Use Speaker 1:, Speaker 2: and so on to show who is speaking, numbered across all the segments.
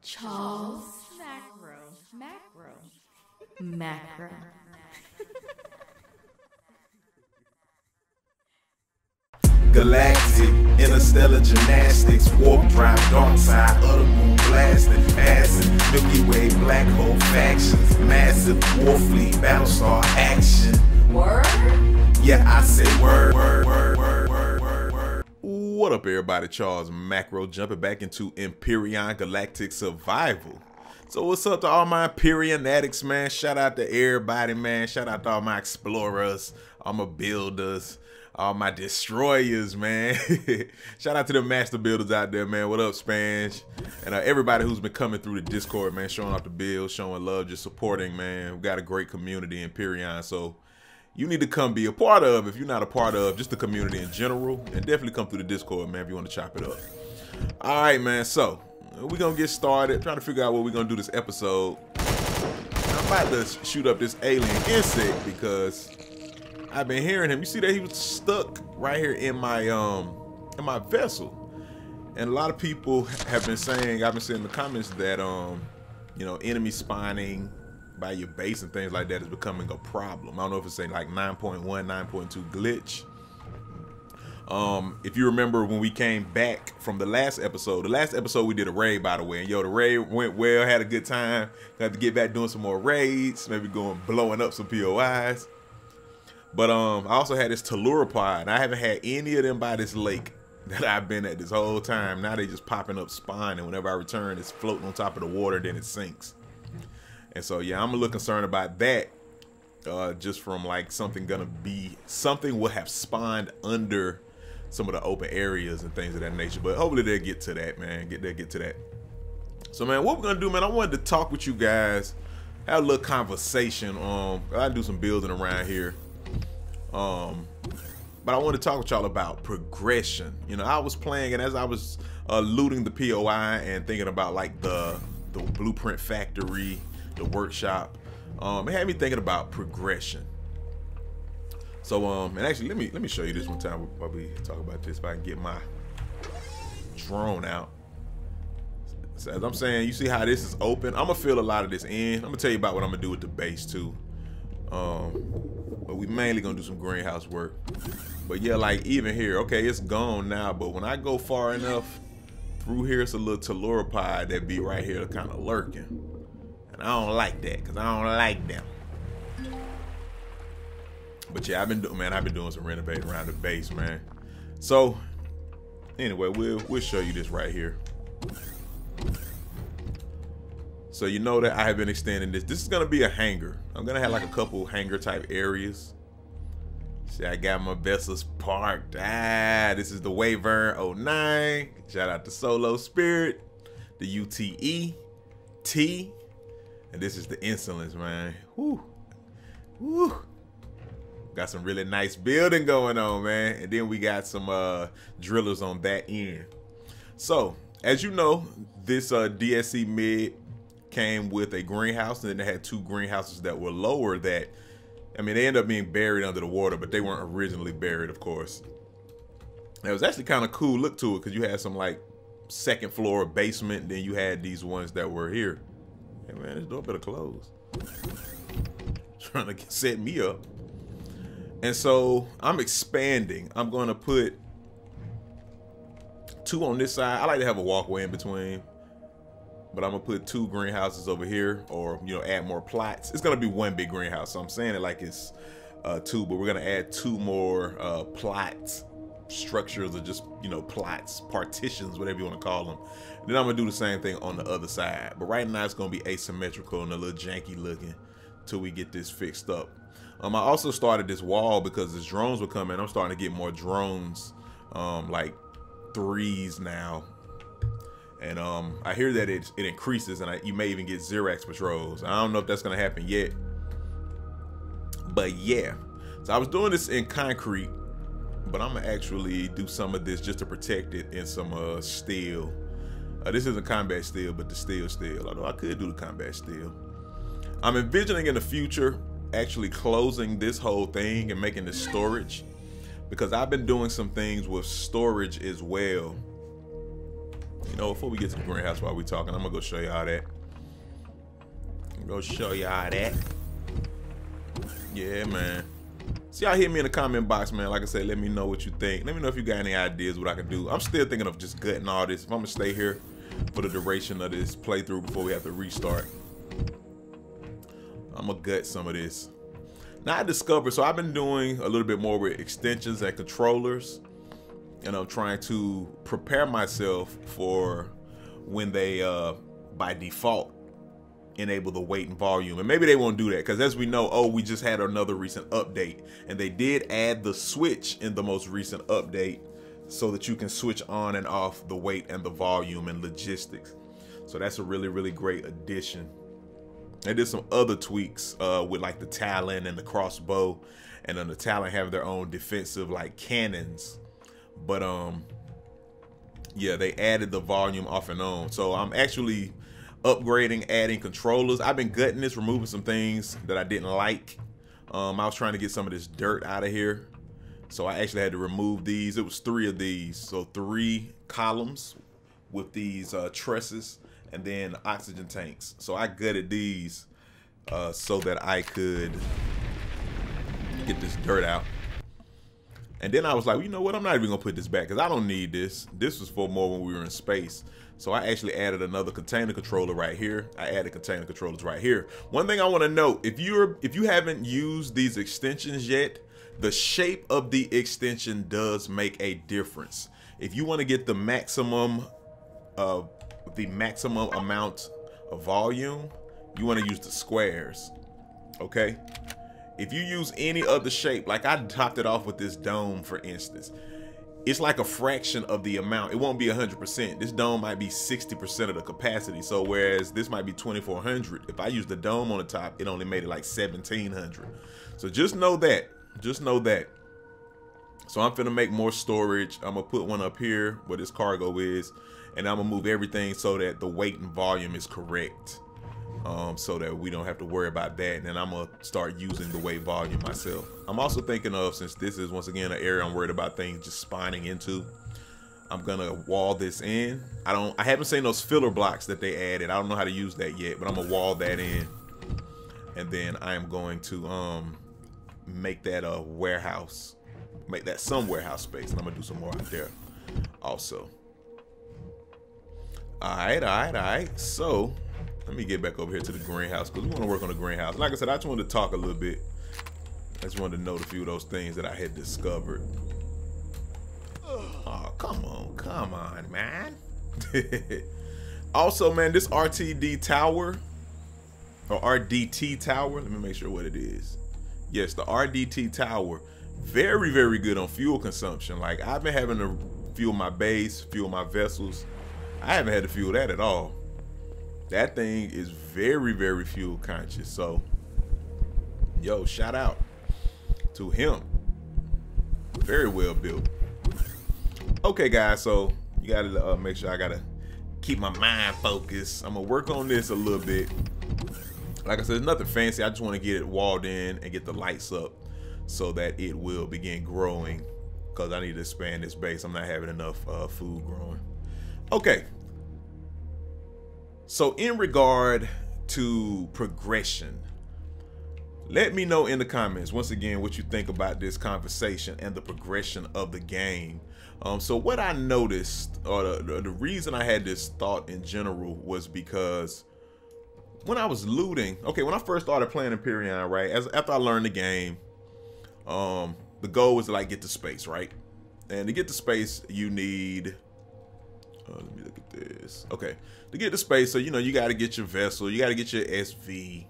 Speaker 1: Charles Macro.
Speaker 2: Galactic, interstellar gymnastics, warp drive, dark side of the moon blasting, acid, Milky Way, black hole factions, massive war fleet, Battlestar action.
Speaker 1: Word?
Speaker 2: Yeah, I say word.
Speaker 3: What up, everybody? Charles Macro jumping back into Empyrion Galactic Survival. So what's up to all my Empyrion addicts, man? Shout out to everybody, man. Shout out to all my explorers, all my builders, all my destroyers, man. Shout out to the master builders out there, man. What up, Spange? And everybody who's been coming through the Discord, man, showing off the build, showing love, just supporting, man. We got a great community in Empyrion, so you need to come be a part of, if you're not a part of, just the community in general, and definitely come through the Discord, man, if you want to chop it up. All right, man, so we're going to get started, trying to figure out what we're going to do this episode. I'm about to shoot up this alien insect because I've been hearing him. You see that he was stuck right here in my vessel. And a lot of people have been saying, I've been seeing in the comments that, you know, enemy spawning by your base and things like that is becoming a problem. I don't know if it's saying like 9.1, 9.2 glitch. If you remember when we came back from the last episode we did a raid, by the way, and yo, the raid went well, had a good time. Got to get back doing some more raids, maybe going blowing up some POIs. But I also had this Teluropod, and I haven't had any of them by this lake that I've been at this whole time. Now they just popping up spawning. Whenever I return, it's floating on top of the water, then it sinks. And so yeah, I'm a little concerned about that. Just from like something will have spawned under some of the open areas and things of that nature. But hopefully they'll get to that, man. Get to that. So man, what we're gonna do, man, I wanted to talk with you guys, have a little conversation. I do some building around here. But I want to talk with y'all about progression. You know, I was playing, and as I was looting the POI and thinking about like the blueprint factory, the workshop, it had me thinking about progression. So and actually let me show you this one time while we talk about this, if I can get my drone out. So as I'm saying, you see how this is open? I'm gonna fill a lot of this in. I'm gonna tell you about what I'm gonna do with the base too. But we mainly gonna do some greenhouse work. But yeah, like even here, okay, it's gone now, but when I go far enough through here, it's a little Teluropod that be right here kind of lurking. And I don't like that, because I don't like them. But yeah, I've been doing some renovating around the base, man. So anyway, we'll show you this right here. So you know that I have been extending this. This is gonna be a hangar. I'm gonna have like a couple hangar type areas. See, I got my vessels parked. This is the WYVERN 09. Shout out to Solo Spirit, the UTE T, and this is the Insolence, man. Woo, woo. Got some really nice building going on, man. And then we got some drillers on that end. So as you know, this DSC mid came with a greenhouse, and then they had two greenhouses that were lower that, I mean, they ended up being buried under the water, but they weren't originally buried, of course. And it was actually kind of cool look to it, because you had some like second floor basement, and then you had these ones that were here. Hey man, this door better close. Trying to set me up. And so I'm expanding. I'm going to put two on this side. I like to have a walkway in between, but I'm gonna put two greenhouses over here, or you know, add more plots. It's gonna be one big greenhouse, so I'm saying it like it's two, but we're gonna add two more plots, structures, or just, you know, plots, partitions, whatever you want to call them. And then I'm gonna do the same thing on the other side, but right now it's gonna be asymmetrical and a little janky looking till we get this fixed up. I also started this wall because as drones were coming, I'm starting to get more drones, like 3s now. And I hear that it increases, and you may even get Xerax patrols. I don't know if that's gonna happen yet, but yeah. So I was doing this in concrete, but I'm gonna actually do some of this just to protect it in some steel. This isn't combat steel, but the steel. Although I could do the combat steel. I'm envisioning in the future actually closing this whole thing and making this storage, because I've been doing some things with storage as well. You know, before we get to the greenhouse while we talking, I'm gonna go show y'all that. Yeah, man. See, y'all hit me in the comment box, man. Like I said, let me know what you think. Let me know if you got any ideas what I can do. I'm still thinking of just gutting all this. If I'm gonna stay here for the duration of this playthrough before we have to restart, I'm gonna gut some of this. Now I discovered, so I've been doing a little bit more with extensions and controllers, and I'm trying to prepare myself for when they, by default, enable the weight and volume. And maybe they won't do that, because as we know, we just had another recent update, and they did add the switch in the most recent update so that you can switch on and off the weight and the volume and logistics. So that's a really, really great addition. They did some other tweaks with like the Talon and the crossbow, and then the Talon have their own defensive like cannons. But yeah, they added the volume off and on. So I'm actually upgrading, adding controllers. I've been gutting this, removing some things that I didn't like. I was trying to get some of this dirt out of here, so I actually had to remove these. It was 3 of these, so 3 columns with these trusses, and then oxygen tanks. So I gutted these so that I could get this dirt out. And then I was like, well, you know what? I'm not even gonna put this back because I don't need this. This was for more when we were in space. So I actually added another container controller right here. I added container controllers right here. One thing I want to note, if you haven't used these extensions yet, the shape of the extension does make a difference. If you want to get the maximum amount of volume, you want to use the squares. Okay? If you use any other shape, like I topped it off with this dome, for instance, it's like a fraction of the amount. It won't be 100%. This dome might be 60% of the capacity. So whereas this might be 2400, if I use the dome on the top, it only made it like 1700. So just know that. Just know that. So I'm finna make more storage. I'm gonna put one up here where this cargo is, and I'm gonna move everything so that the weight and volume is correct. So that we don't have to worry about that. And then I'm gonna start using the weight volume myself. I'm also thinking of, since this is once again an area I'm worried about things just spawning into, I'm gonna wall this in. I haven't seen those filler blocks that they added. I don't know how to use that yet, but I'm gonna wall that in, and then I am going to make that a warehouse, make that some warehouse space, and I'm gonna do some more out there also. All right. So let me get back over here to the greenhouse because we want to work on the greenhouse. Like I said, I just wanted to talk a little bit. I just wanted to note a few of those things that I had discovered. Oh, come on, man. Also, man, this RTD tower, or RDT tower, let me make sure what it is. Yes, the RDT tower, very, very good on fuel consumption. Like, I've been having to fuel my base, fuel my vessels. I haven't had to fuel that at all. That thing is very, very fuel conscious. So, yo, shout out to him. Very well built. Okay, guys, so you gotta make sure I gotta keep my mind focused. I'm gonna work on this a little bit. Like I said, it's nothing fancy. I just want to get it walled in and get the lights up so that it will begin growing, because I need to expand this base. I'm not having enough food growing. Okay. So in regard to progression, let me know in the comments once again what you think about this conversation and the progression of the game. So what I noticed, or the reason I had this thought in general, was because when I was looting, okay, when I first started playing Empyrion, right, after I learned the game, the goal was to like get to space, right? And to get to space, you need, let me look at this. Okay, to get to space, so you know, you got to get your vessel, you got to get your SV.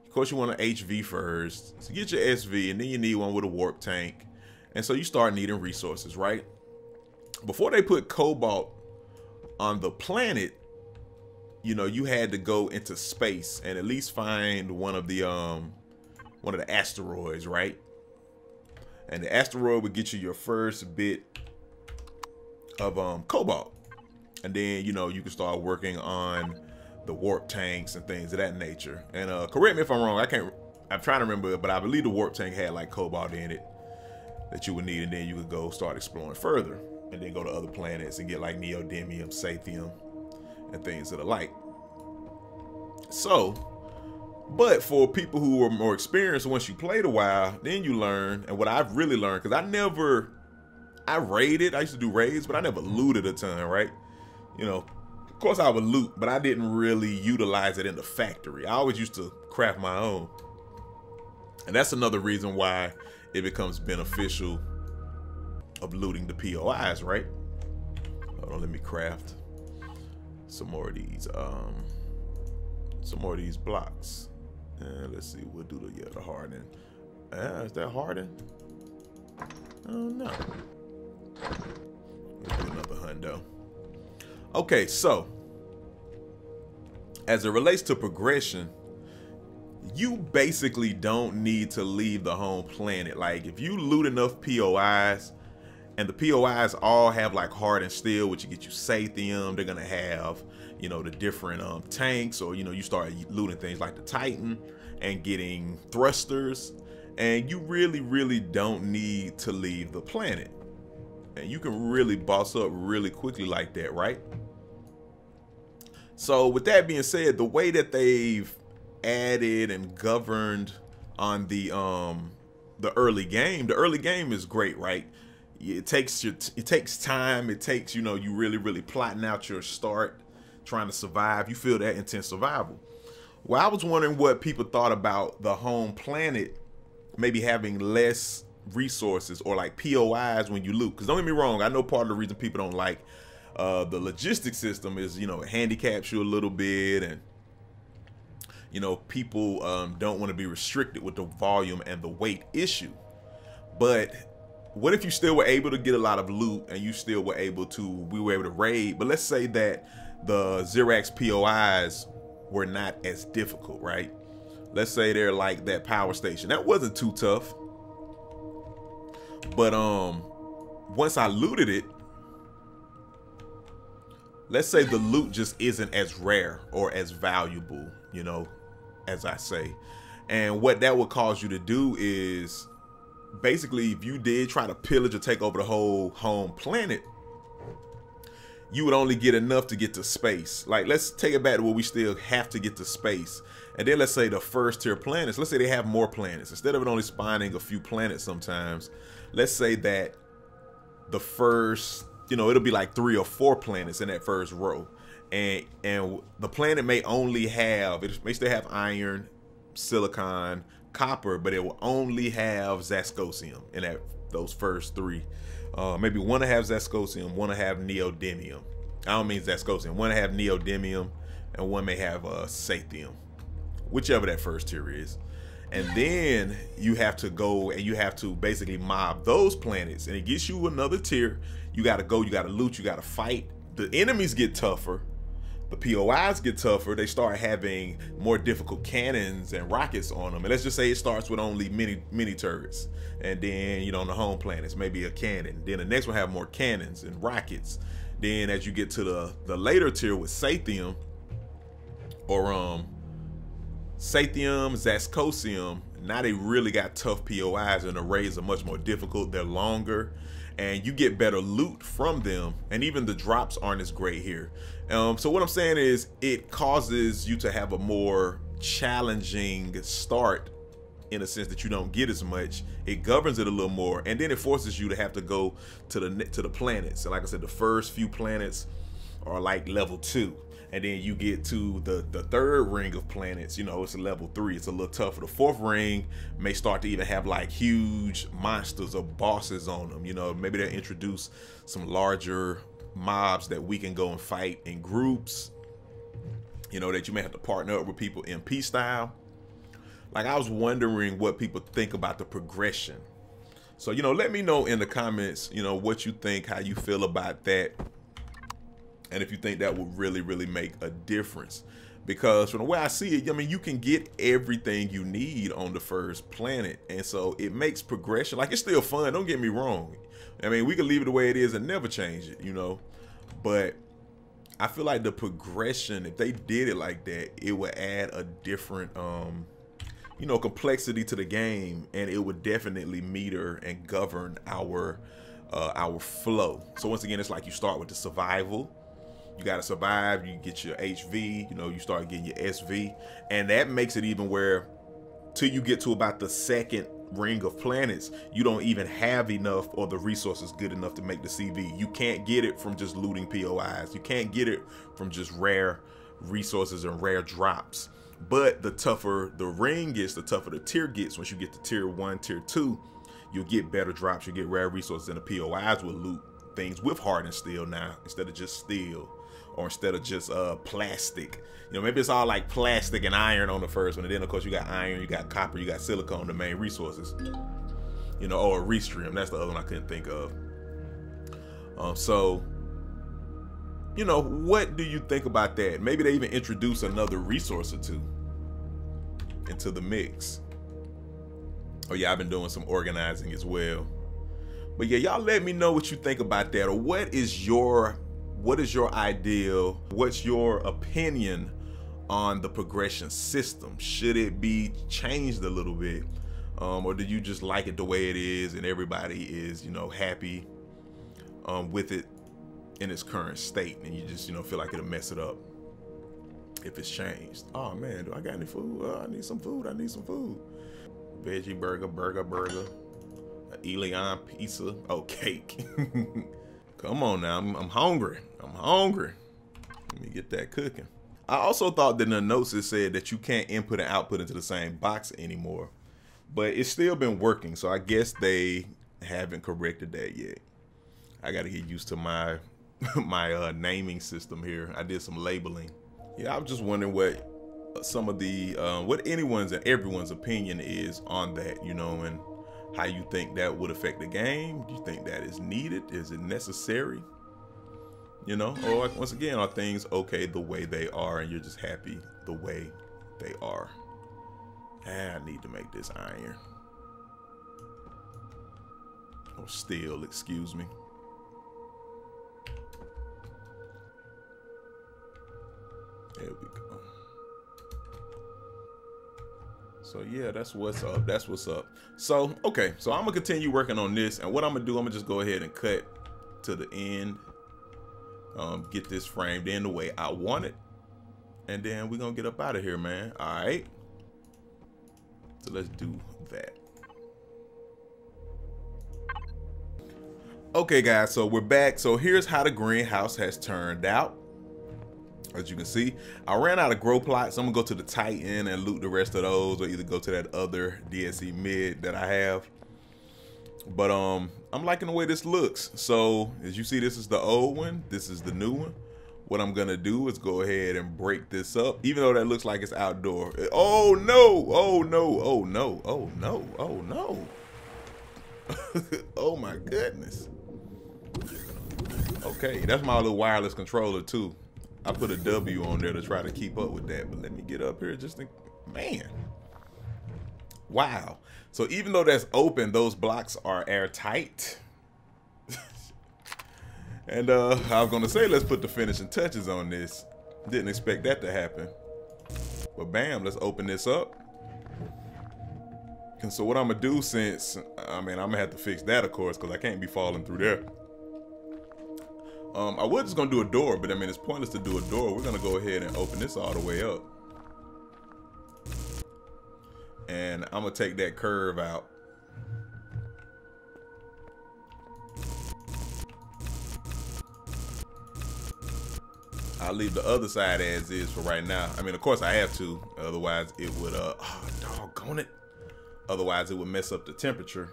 Speaker 3: Of course, you want an HV first. So get your SV, and then you need one with a warp tank. And so you start needing resources, right? Before they put cobalt on the planet, you know, you had to go into space and at least find one of the asteroids, right? And the asteroid would get you your first bit of cobalt. And then, you know, you can start working on the warp tanks and things of that nature. And correct me if I'm wrong, I'm trying to remember, but I believe the warp tank had like cobalt in it that you would need, and then you could go start exploring further and then go to other planets and get like neodymium, sathium, and things of the like. So, but for people who are more experienced, once you played a while, then you learn. And what I've really learned, because I raided, I used to do raids, but I never looted a ton, right? You know, of course I would loot, but I didn't really utilize it in the factory. I always used to craft my own. And that's another reason why it becomes beneficial of looting the POIs, right? Hold on, let me craft some more of these blocks. And let's see, we'll do the harden. Is that harden? Oh no. We'll do another hundo. Okay, so as it relates to progression, you basically don't need to leave the home planet. Like if you loot enough POIs, and the POIs all have like hardened steel, which get you Sathium, they're gonna have, you know, the different tanks, or you know, you start looting things like the Titan and getting thrusters, and you really don't need to leave the planet. And you can really boss up really quickly like that, right? So with that being said, the way that they've added and governed on the early game is great, right? It takes time. It takes, you know, you really plotting out your start, trying to survive. You feel that intense survival. Well, I was wondering what people thought about the home planet maybe having less resources or like POIs when you loot. Because don't get me wrong, I know part of the reason people don't like the logistics system is, you know, it handicaps you a little bit, and you know, people don't want to be restricted with the volume and the weight issue. But what if you still were able to get a lot of loot and you still were able to, we were able to raid, but let's say that the Xerax POIs were not as difficult, right? Let's say they're like that power station. That wasn't too tough. But once I looted it, let's say the loot just isn't as rare or as valuable, you know, as I say. And what that would cause you to do is basically, if you did try to pillage or take over the whole home planet, you would only get enough to get to space. Like, let's take it back to where we still have to get to space. And then let's say the first tier planets, let's say they have more planets. Instead of it only spawning a few planets sometimes, let's say that the first, you know, it'll be like 3 or 4 planets in that first row. And the planet may only have, it may still have iron, silicon, copper, but it will only have Zascosium in those first 3. Maybe one to have Zascosium, one to have neodymium. I don't mean Zascosium. One to have neodymium, and one may have Sathium, whichever that first tier is. And then you have to go and you have to basically mob those planets, and it gets you another tier. You got to go, you got to loot, you got to fight. The enemies get tougher. The POIs get tougher. They start having more difficult cannons and rockets on them. And let's just say it starts with only mini turrets. And then, you know, on the home planets, maybe a cannon. Then the next one have more cannons and rockets. Then as you get to the later tier with Sathium, or Sathium, Zascosium, now they really got tough POIs, and the raids are much more difficult. They're longer, and you get better loot from them, and even the drops aren't as great here. So what I'm saying is it causes you to have a more challenging start, in a sense that you don't get as much. It governs it a little more, and then it forces you to have to go to the planets. And like I said, the first few planets are like level 2, and then you get to the third ring of planets, you know, it's a level 3. It's a little tougher. The 4th ring may start to even have like huge monsters or bosses on them. You know, maybe they'll introduce some larger mobs that we can go and fight in groups, you know, that you may have to partner up with people MP style. Like, I was wondering what people think about the progression. So, you know, let me know in the comments, you know, what you think, how you feel about that, and if you think that would really make a difference. Because from the way I see it, I mean, you can get everything you need on the first planet, and so it makes progression, like, it's still fun, don't get me wrong. I mean, we can leave it the way it is and never change it, you know, but I feel like the progression, if they did it like that, it would add a different you know, complexity to the game, and it would definitely meter and govern our flow. So once again, it's like you start with the survival, You got to survive. You get your HV, you know, you start getting your SV. And that makes it even where till you get to about the second ring of planets, you don't even have enough or the resources good enough to make the CV. You can't get it from just looting POIs. You can't get it from just rare resources and rare drops. But the tougher the ring gets, the tougher the tier gets. Once you get to tier 1, tier 2, you'll get better drops. You get rare resources, and the POIs will loot things with hardened steel now instead of just steel, or instead of just plastic. You know, maybe it's all like plastic and iron on the first one, and then of course you got iron, you got copper, you got silicone, the main resources. You know, or a restream. That's the other one I couldn't think of. So, you know, what do you think about that? Maybe they even introduce another resource or two into the mix. Oh yeah, I've been doing some organizing as well. But yeah, y'all let me know what you think about that, or what is your ideal, what's your opinion on the progression system? Should it be changed a little bit? Or do you just like it the way it is and everybody is, you know, happy with it in its current state, and you just, you know, feel like it'll mess it up if it's changed? Oh man, do I got any food? I need some food. I need some food. Veggie burger, Elion pizza, oh cake. Come on now, I'm hungry. I'm hungry. Let me get that cooking. I also thought that the notes it said that you can't input and output into the same box anymore, but it's still been working. So I guess they haven't corrected that yet. I got to get used to my naming system here. I did some labeling. Yeah, I was just wondering what some of the what anyone's and everyone's opinion is on that, you know, and how you think that would affect the game. Do you think that is needed? Is it necessary? You know, or once again, are things okay the way they are and you're just happy the way they are? I need to make this iron. Or steel, excuse me. There we go. So yeah, that's what's up. That's what's up. So, okay. So I'm gonna continue working on this, and what I'm gonna do, I'm gonna just go ahead and cut to the end. Get this framed in the way I want it, and then we're gonna get up out of here, man. All right. So let's do that. Okay, guys. So we're back. So here's how the greenhouse has turned out. As you can see, I ran out of grow plots. So I'm gonna go to the Titan and loot the rest of those, or either go to that other DSE mid that I have. But I'm liking the way this looks. So as you see, this is the old one, this is the new one. What I'm gonna do is go ahead and break this up, even though that looks like it's outdoor. Oh no, oh no, oh no, oh no, oh no. Oh my goodness. Okay, that's my little wireless controller too. I put a W on there to try to keep up with that, but let me get up here just to, man. Wow. So even though that's open, those blocks are airtight. And I was gonna say, let's put the finishing touches on this. Didn't expect that to happen. But bam, let's open this up. And so what I'm gonna do, since, I mean, I'm gonna have to fix that, of course, because I can't be falling through there. I was just gonna do a door, but I mean, it's pointless to do a door. We're gonna go ahead and open this all the way up. And I'm gonna take that curve out. I'll leave the other side as is for right now. I mean, of course I have to, otherwise it would, oh, doggone it. Otherwise it would mess up the temperature.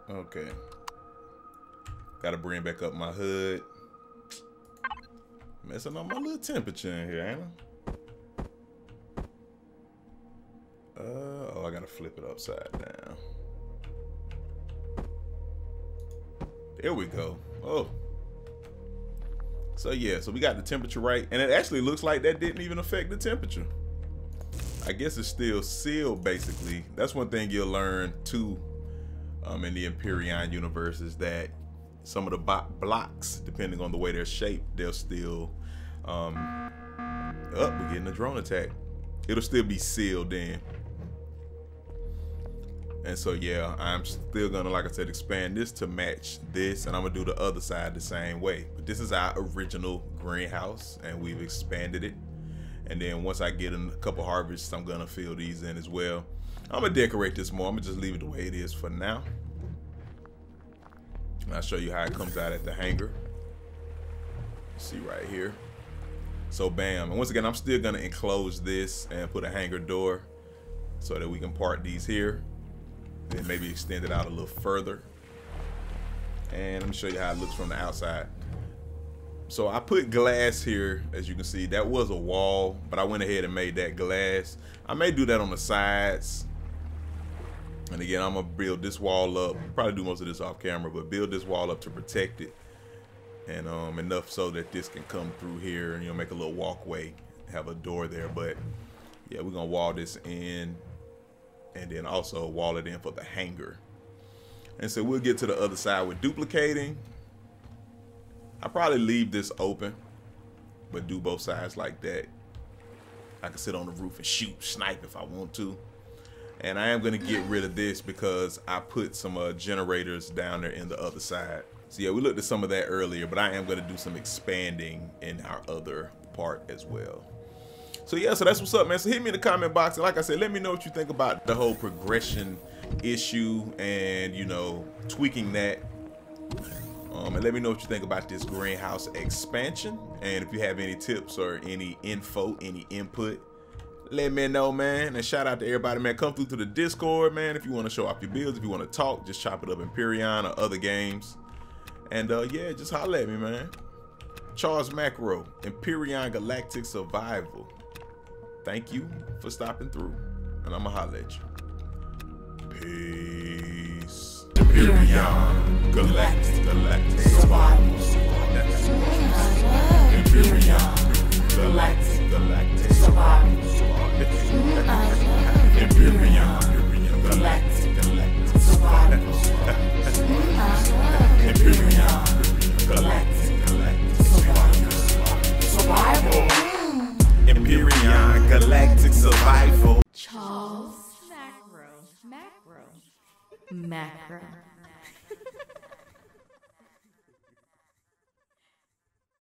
Speaker 3: Okay. Gotta bring back up my hood. Messing up my little temperature in here, ain't I? Oh, I gotta flip it upside down. There we go. Oh. So yeah, so we got the temperature right, and it actually looks like that didn't even affect the temperature. I guess it's still sealed, basically. That's one thing you'll learn too in the Empyrion universe, is that some of the blocks, depending on the way they're shaped, they'll still we're getting a drone attack. It'll still be sealed in. And so yeah, I'm still gonna, like I said, expand this to match this, and I'm gonna do the other side the same way. But this is our original greenhouse, and we've expanded it. And then once I get in a couple harvests, I'm gonna fill these in as well. I'm gonna decorate this more. I'm gonna just leave it the way it is for now. And I'll show you how it comes out at the hanger. See right here. So bam, and once again, I'm still gonna enclose this and put a hanger door so that we can part these here. Then maybe extend it out a little further. And let me show you how it looks from the outside. So I put glass here, as you can see. That was a wall, but I went ahead and made that glass. I may do that on the sides. And again, I'm gonna build this wall up. Probably do most of this off camera, but build this wall up to protect it. And enough so that this can come through here and, you know, make a little walkway, have a door there. But yeah, we're gonna wall this in, and then also wall it in for the hanger. And so we'll get to the other side with duplicating. I probably leave this open, but do both sides like that. I can sit on the roof and shoot, snipe if I want to. And I am gonna get rid of this because I put some generators down there in the other side. So yeah, we looked at some of that earlier, but I am gonna do some expanding in our other part as well. So yeah, so that's what's up, man. So hit me in the comment box, and like I said, let me know what you think about the whole progression issue and, you know, tweaking that. And let me know what you think about this greenhouse expansion. And if you have any tips or any info, any input, let me know, man. And shout out to everybody, man. Come through to the Discord, man. If you want to show off your builds, if you want to talk, just chop it up Empyrion or other games. And yeah, just holla at me, man. Charles Macro, Empyrion Galactic Survival. Thank you for stopping through, and I'ma holla at you. Peace. Empyrion Galactic Survival. Empyrion Galactic Survival. Empyrion Galactic Survival. Empyrion Galactic Survival. Empyrion Galactic Survival.
Speaker 1: Charles Macro.